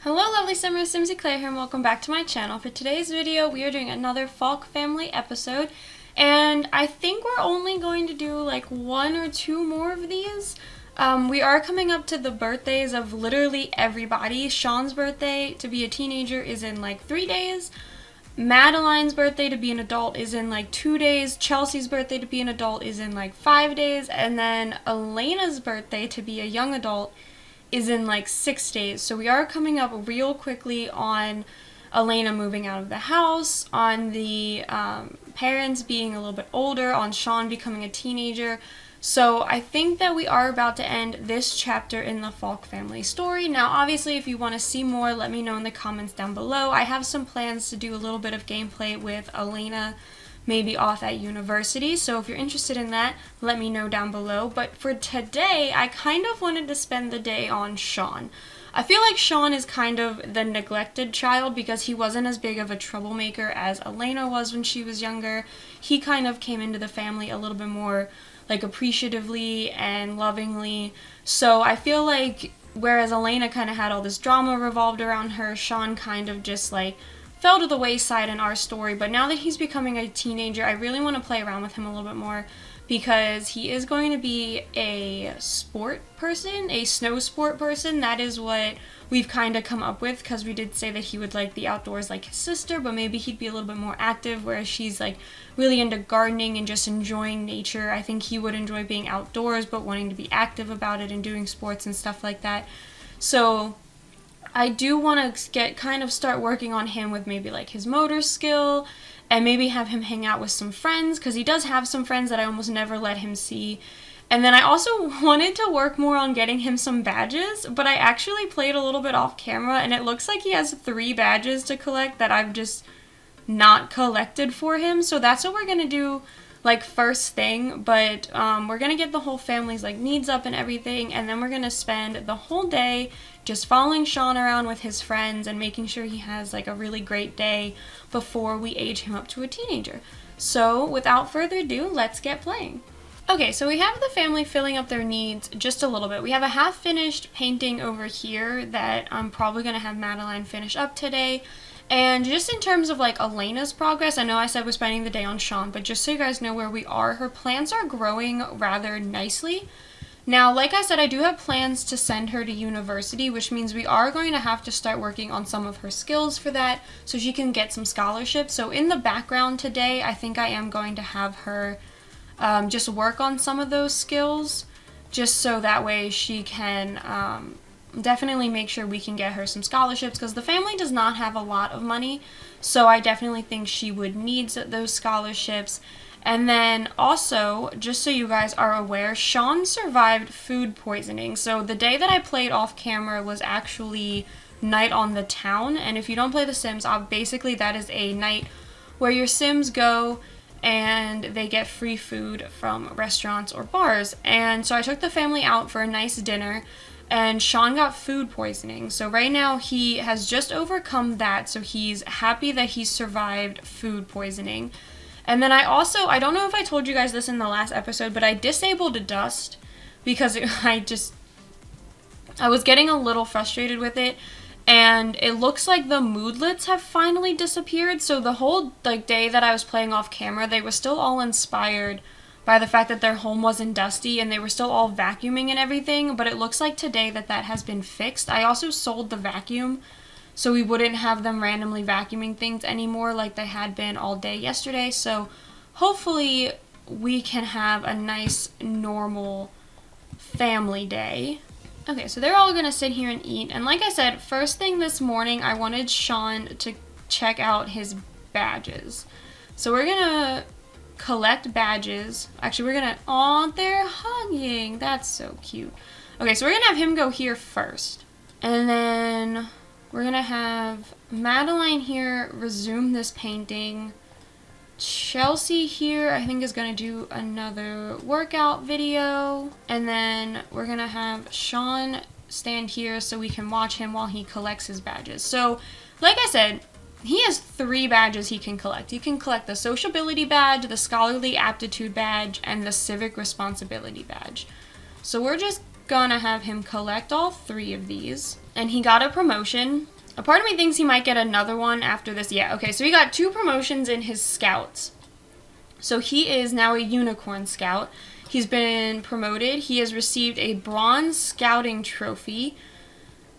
Hello lovely Simmers, SimsEclaire here and welcome back to my channel. For today's video we are doing another Faulk Family episode, and I think we're only going to do like one or two more of these. We are coming up to the birthdays of literally everybody. Shaun's birthday to be a teenager is in like 3 days. Madeline's birthday to be an adult is in like 2 days. Chelsea's birthday to be an adult is in like 5 days. And then Elena's birthday to be a young adult is in like 6 days. So we are coming up real quickly on Elena moving out of the house, on the parents being a little bit older, on Shaun becoming a teenager. So I think that we are about to end this chapter in the Faulk family story. Now obviously if you want to see more, let me know in the comments down below. I have some plans to do a little bit of gameplay with Elena maybe off at university, so if you're interested in that, let me know down below. But for today, I kind of wanted to spend the day on Shaun. I feel like Shaun is kind of the neglected child because he wasn't as big of a troublemaker as Elena was when she was younger. He kind of came into the family a little bit more like appreciatively and lovingly. So I feel like whereas Elena kind of had all this drama revolved around her, Shaun kind of just like fell to the wayside in our story. But now that he's becoming a teenager, I really want to play around with him a little bit more because he is going to be a sport person, a snow sport person. That is what we've kind of come up with, because we did say that he would like the outdoors like his sister, but maybe he'd be a little bit more active, whereas she's like really into gardening and just enjoying nature. I think he would enjoy being outdoors but wanting to be active about it and doing sports and stuff like that. So I do want to start working on him with maybe like his motor skill, and maybe have him hang out with some friends, because he does have some friends that I almost never let him see. And then I also wanted to work more on getting him some badges, but I actually played a little bit off camera and it looks like he has 3 badges to collect that I've just not collected for him. So that's what we're gonna do like first thing, but we're gonna get the whole family's like needs up and everything, and then we're gonna spend the whole day just following Shaun around with his friends and making sure he has like a really great day before we age him up to a teenager. So without further ado, let's get playing. Okay, so we have the family filling up their needs just a little bit. We have a half-finished painting over here that I'm probably gonna have Madeline finish up today. And just in terms of like Elena's progress, I know I said we're spending the day on Shaun, but just so you guys know where we are, her plants are growing rather nicely. Now, like I said, I do have plans to send her to university, which means we are going to have to start working on some of her skills for that so she can get some scholarships. So in the background today, I think I am going to have her just work on some of those skills, just so that way she can definitely make sure we can get her some scholarships, because the family does not have a lot of money, so I definitely think she would need those scholarships. And then also, just so you guys are aware, Shaun survived food poisoning. So the day that I played off camera was actually Night on the Town, and if you don't play The Sims, basically that is a night where your Sims go and they get free food from restaurants or bars. And so I took the family out for a nice dinner, and Shaun got food poisoning. So right now he has just overcome that, so he's happy that he survived food poisoning. And then I don't know if I told you guys this in the last episode, but I disabled dust because I was getting a little frustrated with it, and it looks like the moodlets have finally disappeared. So the whole like day that I was playing off camera, they were still all inspired by the fact that their home wasn't dusty, and they were still all vacuuming and everything, but it looks like today that has been fixed. I also sold the vacuum, so we wouldn't have them randomly vacuuming things anymore like they had been all day yesterday. So hopefully we can have a nice normal family day. Okay, so they're all gonna sit here and eat, and like I said, first thing this morning I wanted Shaun to check out his badges. So we're gonna collect badges. Actually, they're hugging. That's so cute. Okay, so we're gonna have him go here first, and then we're gonna have Madeline here resume this painting. Chelsea here, I think, is gonna do another workout video, and then we're gonna have Shaun stand here so we can watch him while he collects his badges. So, like I said, he has 3 badges he can collect. He can collect the sociability badge, the scholarly aptitude badge, and the civic responsibility badge. So we're just gonna have him collect all 3 of these. and he got a promotion. A part of me thinks he might get another one after this. Yeah, okay, so he got 2 promotions in his scouts. So he is now a unicorn scout. He's been promoted. He has received a bronze scouting trophy.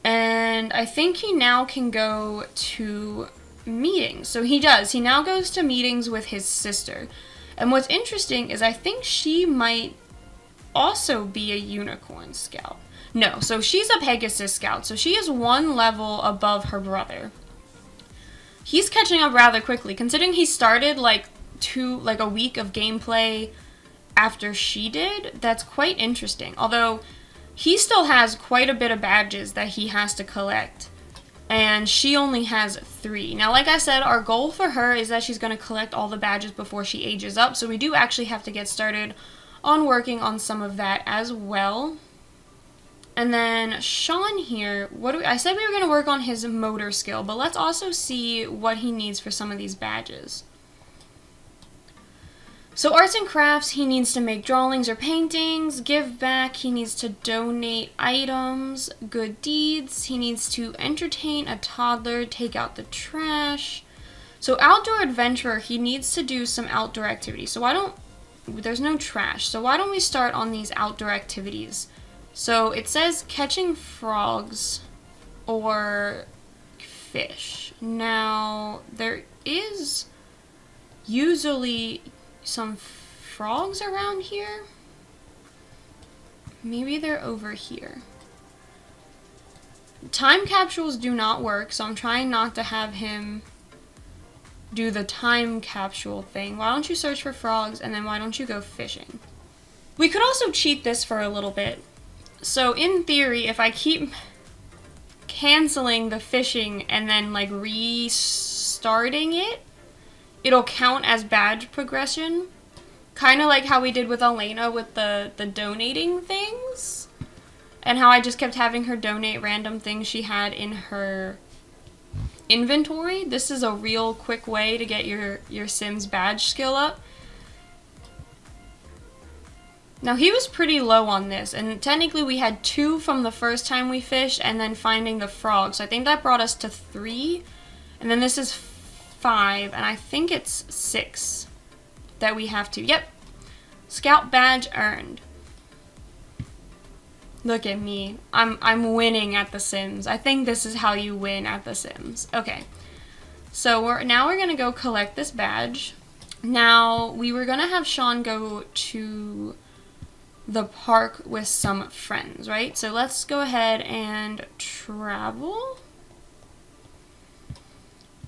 And I think he now can go to meetings. So he does. He now goes to meetings with his sister. And what's interesting is I think she might also be a unicorn scout. No, so she's a Pegasus scout. So she is 1 level above her brother. He's catching up rather quickly, considering he started like a week of gameplay after she did. That's quite interesting. Although he still has quite a bit of badges that he has to collect, and she only has 3. Now, like I said, our goal for her is that she's going to collect all the badges before she ages up, so we do actually have to get started on working on some of that as well. And then Shaun here, I said we were going to work on his motor skill, but let's also see what he needs for some of these badges. So arts and crafts, he needs to make drawings or paintings. Give back, he needs to donate items. Good deeds, he needs to entertain a toddler, take out the trash. So outdoor adventurer, he needs to do some outdoor activities. So there's no trash, so why don't we start on these outdoor activities? So it says catching frogs or fish. Now, there is usually some frogs around here. Maybe they're over here. Time capsules do not work, so I'm trying not to have him do the time capsule thing. Why don't you search for frogs, and then why don't you go fishing? We could also cheat this for a little bit. So in theory, if I keep canceling the fishing and then like restarting it, it'll count as badge progression. Kind of like how we did with Elena with the donating things. And how I just kept having her donate random things she had in her inventory. This is a real quick way to get your Sims badge skill up. Now he was pretty low on this, and technically we had 2 from the first time we fished and then finding the frog. So I think that brought us to 3. And then this is 5, and I think it's 6 that we have to. Yep. Scout badge earned. Look at me. I'm winning at The Sims. I think this is how you win at The Sims. Okay. So now we're going to go collect this badge. Now, we were going to have Shaun go to the park with some friends, right? So let's go ahead and travel.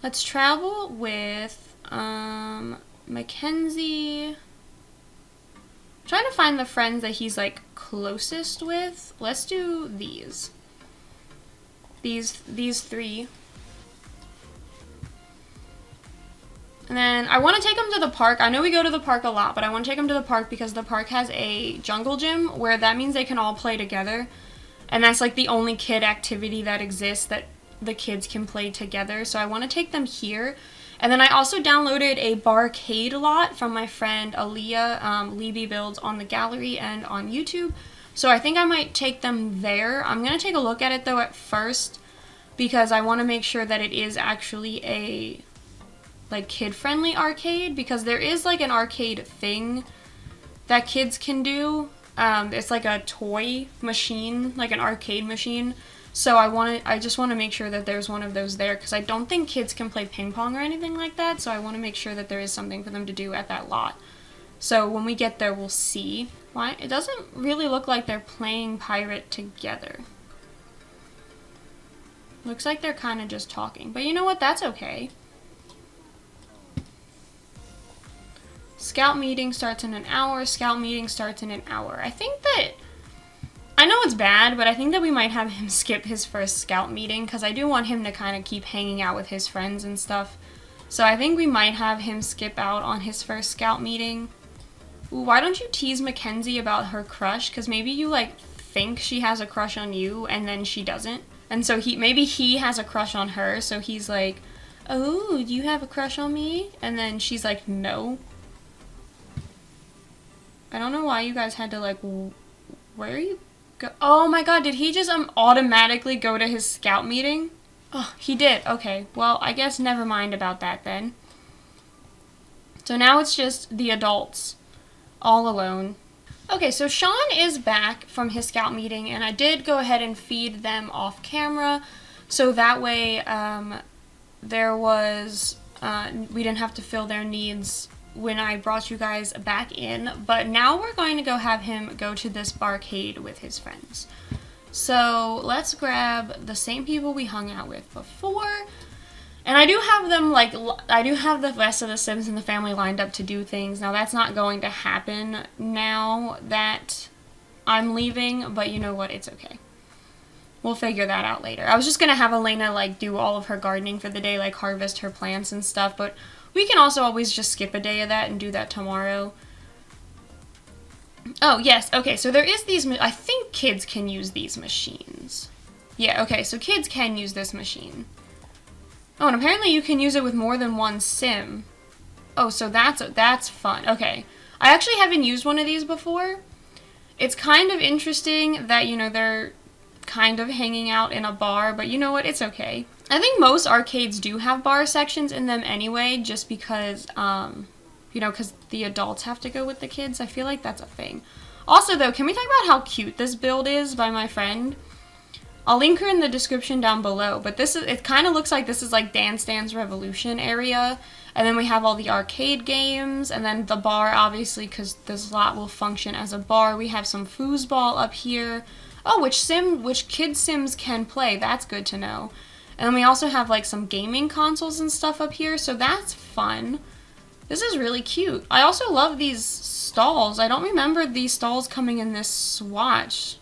Let's travel with Mackenzie. I'm trying to find the friends that he's like closest with. Let's do these. These 3. And then I want to take him to the park. I know we go to the park a lot, but I want to take him to the park because the park has a jungle gym where that means they can all play together. And that's like the only kid activity that exists that the kids can play together. So I want to take them here. And then I also downloaded a Barcade lot from my friend Aaliyah, LeeBeeBuilds on the gallery and on YouTube. So I think I might take them there. I'm going to take a look at it though at first because I want to make sure that it is actually a like kid-friendly arcade, because there is like an arcade thing that kids can do. It's like a toy machine, like an arcade machine. So I just want to make sure that there's one of those there, because I don't think kids can play ping pong or anything like that. So I want to make sure that there is something for them to do at that lot. So when we get there, we'll see. Why? It doesn't really look like they're playing pirate together. Looks like they're kind of just talking. But you know what? That's okay. Scout meeting starts in an hour. Scout meeting starts in an hour. I think that, I know it's bad, but I think that we might have him skip his first scout meeting because I do want him to kind of keep hanging out with his friends and stuff. So I think we might have him skip out on his first scout meeting. Ooh, why don't you tease Mackenzie about her crush? Because maybe you like think she has a crush on you and then she doesn't. And so maybe he has a crush on her. So he's like, oh, do you have a crush on me? And then she's like, no. I don't know why you guys had to like, where are you go. Oh my god, did he just automatically go to his scout meeting? Oh, he did. Okay, well, I guess never mind about that then. So now it's just the adults all alone. Okay, so Shaun is back from his scout meeting, and I did go ahead and feed them off camera, so that way we didn't have to fill their needs when I brought you guys back in. But now we're going to go have him go to this barcade with his friends. So let's grab the same people we hung out with before. And I do have them, I do have the rest of the Sims in the family lined up to do things. Now, that's not going to happen now that I'm leaving, but you know what? It's okay. We'll figure that out later. I was just going to have Elena, do all of her gardening for the day, harvest her plants and stuff, but we can also always just skip a day of that and do that tomorrow. Oh, yes. Okay, so there is these, I think kids can use these machines. Yeah, okay, so kids can use this machine. Oh, and apparently you can use it with more than one sim. Oh, so that's fun. Okay. I actually haven't used one of these before. It's kind of interesting that, they're kind of hanging out in a bar, but you know what? It's okay. I think most arcades do have bar sections in them anyway, just because, because the adults have to go with the kids. I feel like that's a thing. Also, though, can we talk about how cute this build is by my friend? I'll link her in the description down below, but it kind of looks like this is Dance Dance Revolution area, and then we have all the arcade games, and then the bar, obviously, because this lot will function as a bar. We have some foosball up here. Oh, which kid Sims can play, that's good to know. And then we also have some gaming consoles and stuff up here, so that's fun. This is really cute. I also love these stalls. I don't remember these stalls coming in this swatch.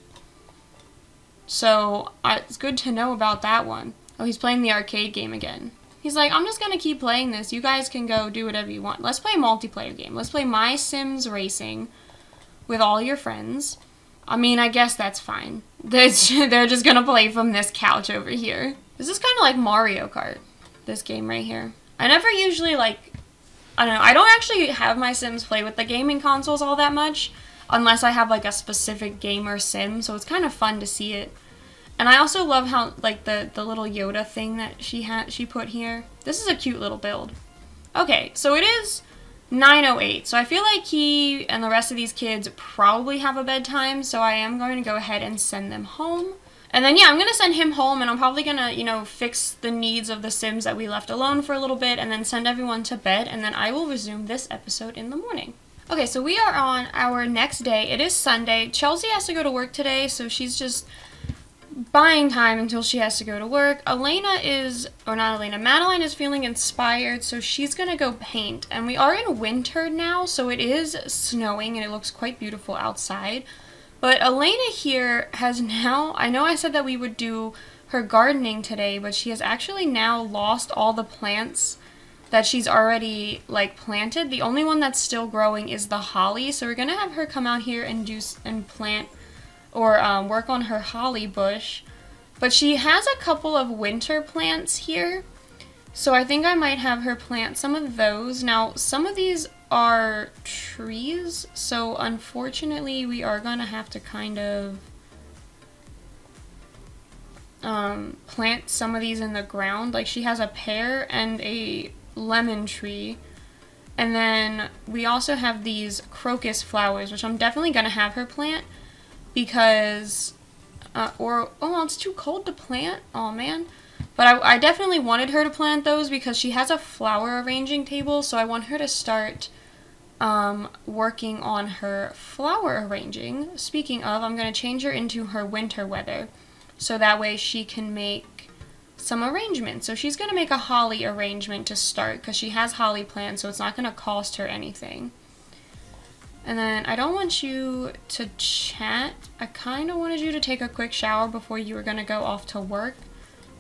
So, it's good to know about that one. Oh, he's playing the arcade game again. He's like, I'm just gonna keep playing this. You guys can go do whatever you want. Let's play a multiplayer game. Let's play My Sims Racing with all your friends. I mean, I guess that's fine. They're just gonna play from this couch over here. This is kind of like Mario Kart, this game right here. I never usually, I don't know, I don't actually have my Sims play with the gaming consoles all that much, unless I have, a specific gamer Sim, so it's kind of fun to see it. And I also love how, the little Yoda thing that she put here. This is a cute little build. Okay, so it is 9:08, so I feel like he and the rest of these kids probably have a bedtime, so I am going to go ahead and send them home. And then, yeah, I'm going to send him home, and I'm probably going to, fix the needs of the Sims that we left alone for a little bit, and then send everyone to bed, and then I will resume this episode in the morning. Okay, so we are on our next day. It is Sunday. Chelsea has to go to work today, so she's just buying time until she has to go to work. Madeline is feeling inspired, so she's gonna go paint. And we are in winter now, so it is snowing, and it looks quite beautiful outside. But Elena here has now, I know I said that we would do her gardening today, but she has actually now lost all the plants that she's already planted. The only one that's still growing is the holly, so we're gonna have her come out here and plant or work on her holly bush. But she has a couple of winter plants here, so I think I might have her plant some of those. Now, some of these are trees, so unfortunately we are gonna have to kind of plant some of these in the ground. She has a pear and a lemon tree, and then we also have these crocus flowers, which I'm definitely gonna have her plant because it's too cold to plant. Oh man. But I definitely wanted her to plant those because she has a flower arranging table, so I want her to start working on her flower arranging. Speaking of, I'm going to change her into her winter weather, so that way she can make some arrangements. So she's going to make a holly arrangement to start, because she has holly plants, so it's not going to cost her anything. And then I don't want you to chat. I kind of wanted you to take a quick shower before you were going to go off to work,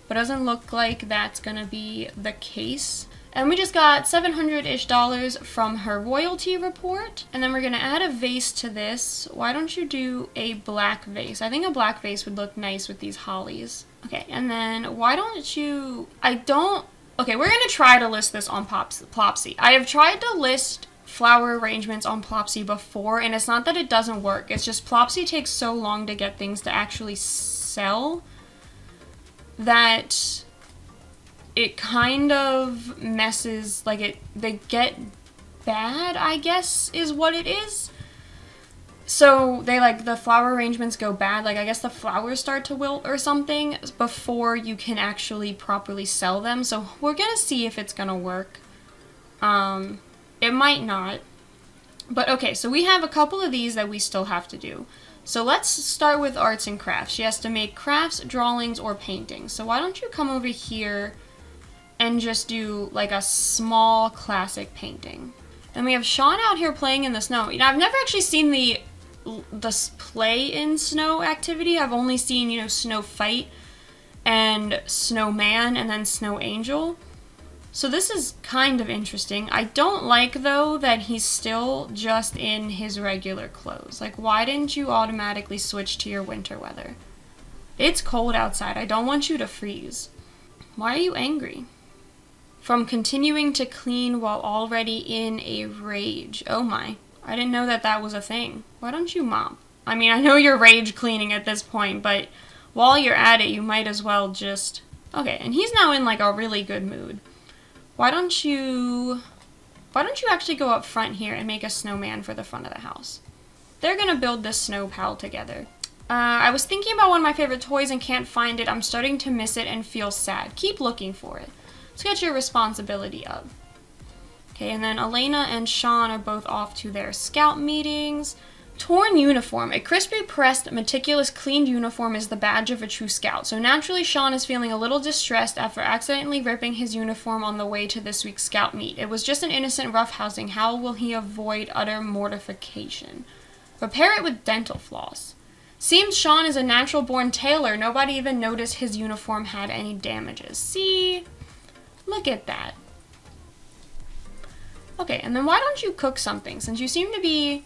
but it doesn't look like that's going to be the case. And we just got $700-ish from her royalty report. And then we're going to add a vase to this. Why don't you do a black vase? I think a black vase would look nice with these hollies. Okay, and then why don't you... Okay, we're going to try to list this on Plopsy. I have tried to list flower arrangements on Plopsy before, and it's not that it doesn't work, it's just Plopsy takes so long to get things to actually sell that it kind of messes, like they get bad, I guess, is what it is. So they, like, the flower arrangements go bad, like I guess the flowers start to wilt or something before you can actually properly sell them. So we're gonna see if it's gonna work. It might not. But okay, so we have a couple of these that we still have to do. So let's start with arts and crafts. She has to make crafts, drawings, or paintings. So why don't you come over here and just do like a small classic painting. And we have Shaun out here playing in the snow. You know, I've never actually seen the play in snow activity. I've only seen, you know, snow fight and snowman and then snow angel. So this is kind of interesting. I don't like, though, that he's still just in his regular clothes. Like, why didn't you automatically switch to your winter weather? It's cold outside. I don't want you to freeze. Why are you angry? From continuing to clean while already in a rage. Oh my. I didn't know that that was a thing. Why don't you mop? I mean, I know you're rage cleaning at this point, but while you're at it, you might as well just... Okay, and he's now in, like, a really good mood. Why don't you actually go up front here and make a snowman for the front of the house? They're gonna build this snow pal together. I was thinking about one of my favorite toys and can't find it. I'm starting to miss it and feel sad. Keep looking for it. Let's get your responsibility up. Okay, and then Elena and Shaun are both off to their scout meetings. Torn uniform. A crisply pressed, meticulous, cleaned uniform is the badge of a true scout. So naturally, Shaun is feeling a little distressed after accidentally ripping his uniform on the way to this week's scout meet. It was just an innocent roughhousing. How will he avoid utter mortification? Repair it with dental floss. Seems Shaun is a natural-born tailor. Nobody even noticed his uniform had any damages. See? Look at that. Okay, and then why don't you cook something? Since you seem to be...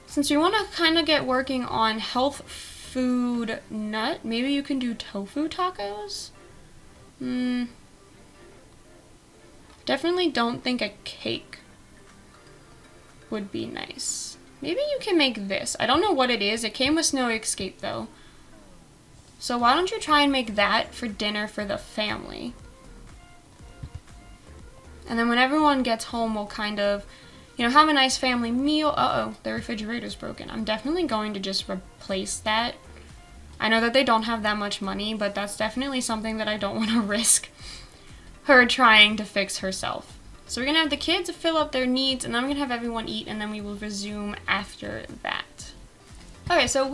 Since you want to kind of get working on health food nut, maybe you can do tofu tacos? Definitely don't think a cake would be nice. Maybe you can make this. I don't know what it is. It came with Snow Escape, though. So why don't you try and make that for dinner for the family? And then when everyone gets home, we'll kind of... You know, have a nice family meal. Uh-oh, the refrigerator's broken. I'm definitely going to just replace that. I know that they don't have that much money, but that's definitely something that I don't want to risk her trying to fix herself. So we're going to have the kids fill up their needs, and then I'm going to have everyone eat, and then we will resume after that. Okay, so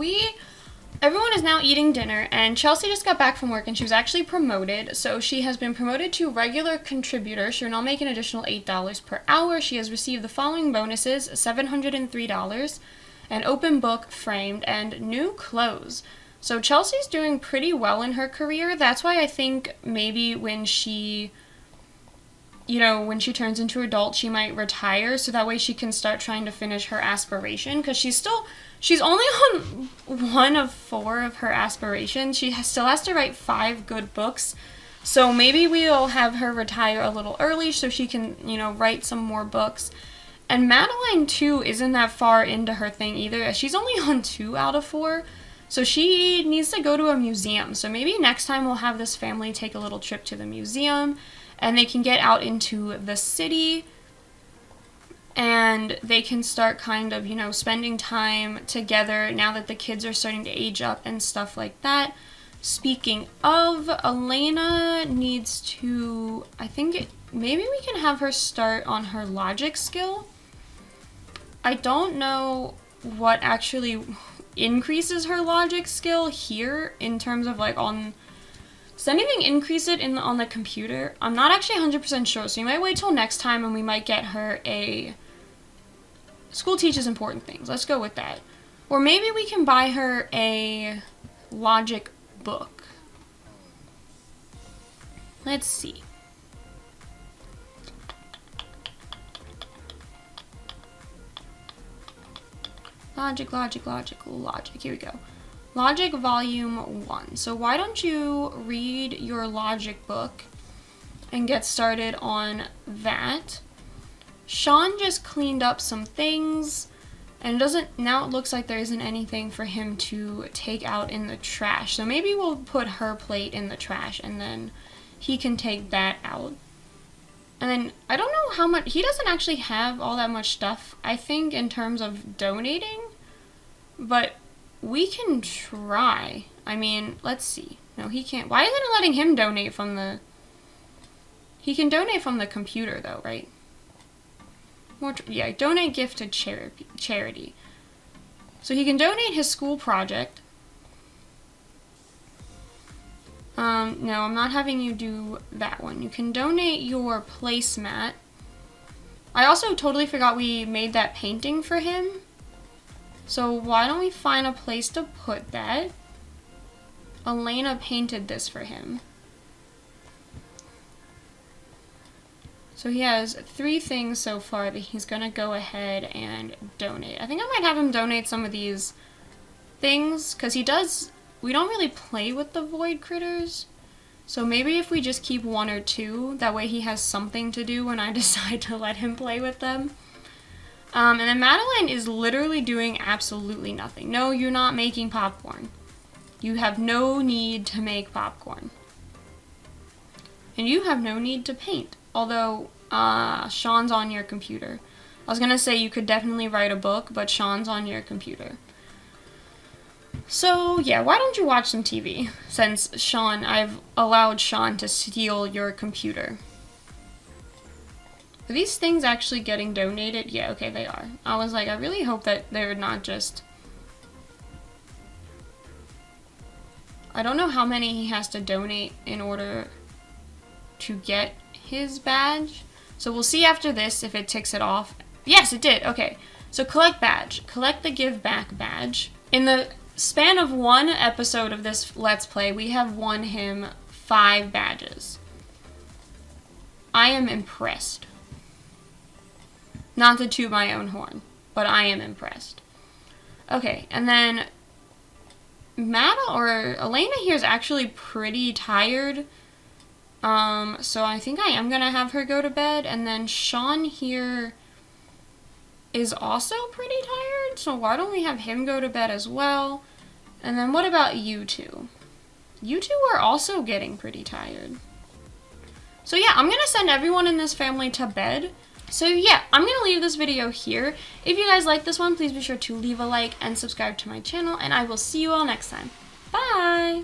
everyone is now eating dinner, and Chelsea just got back from work, and she was actually promoted. So she has been promoted to regular contributor. She will now make an additional $8 per hour. She has received the following bonuses: $703, an open book framed, and new clothes. So Chelsea's doing pretty well in her career. That's why I think maybe when she... You know, when she turns into adult, she might retire, so that way she can start trying to finish her aspiration, because she's only on 1 of 4 of her aspirations. She still has to write 5 good books, so maybe we'll have her retire a little early so she can, you know, write some more books. And Madeline, too, isn't that far into her thing either. She's only on 2 out of 4, so she needs to go to a museum. So maybe next time we'll have this family take a little trip to the museum, and they can get out into the city, and they can start kind of, you know, spending time together now that the kids are starting to age up and stuff like that. Speaking of, Elena needs to, maybe we can have her start on her logic skill. I don't know what actually increases her logic skill here in terms of, like, does anything increase it on the computer? I'm not actually 100% sure, so you might wait till next time and we might get her a... School teaches important things. Let's go with that. Or maybe we can buy her a logic book. Let's see. Logic. Here we go. Logic Volume 1. So why don't you read your logic book and get started on that. Shaun just cleaned up some things, and now it looks like there isn't anything for him to take out in the trash. So maybe we'll put her plate in the trash and then he can take that out. And then I don't know how much, he doesn't actually have all that much stuff, I think, in terms of donating, but we can try. I mean, let's see. No, he can't. Why isn't it letting him donate from the... He can donate from the computer, though, right? Yeah, donate gift to charity. So he can donate his school project. No, I'm not having you do that one. You can donate your placemat. I also totally forgot we made that painting for him. So why don't we find a place to put that? Elena painted this for him. So he has 3 things so far that he's gonna go ahead and donate. I think I might have him donate some of these things, because we don't really play with the void critters. So maybe if we just keep 1 or 2, that way he has something to do when I decide to let him play with them. And then Madeline is literally doing absolutely nothing. No, you're not making popcorn. You have no need to make popcorn. And you have no need to paint. Although, Shaun's on your computer. I was gonna say you could definitely write a book, but Shaun's on your computer. So, yeah, why don't you watch some TV? Since I've allowed Shaun to steal your computer. Are these things actually getting donated? Yeah, okay, they are. I was like, I really hope that they're not just... I don't know how many he has to donate in order to get his badge. So we'll see after this if it ticks it off. Yes, it did. Okay. So collect badge. Collect the give back badge. In the span of 1 episode of this Let's Play, we have won him 5 badges. I am impressed. Not to toot my own horn, but I am impressed. Okay, and then Elena here is actually pretty tired. So I think I am gonna have her go to bed, and then Shaun here is also pretty tired, so why don't we have him go to bed as well? And then what about you two? You two are also getting pretty tired. So yeah, I'm gonna send everyone in this family to bed. So yeah, I'm gonna leave this video here. If you guys like this one, please be sure to leave a like and subscribe to my channel, and I will see you all next time. Bye!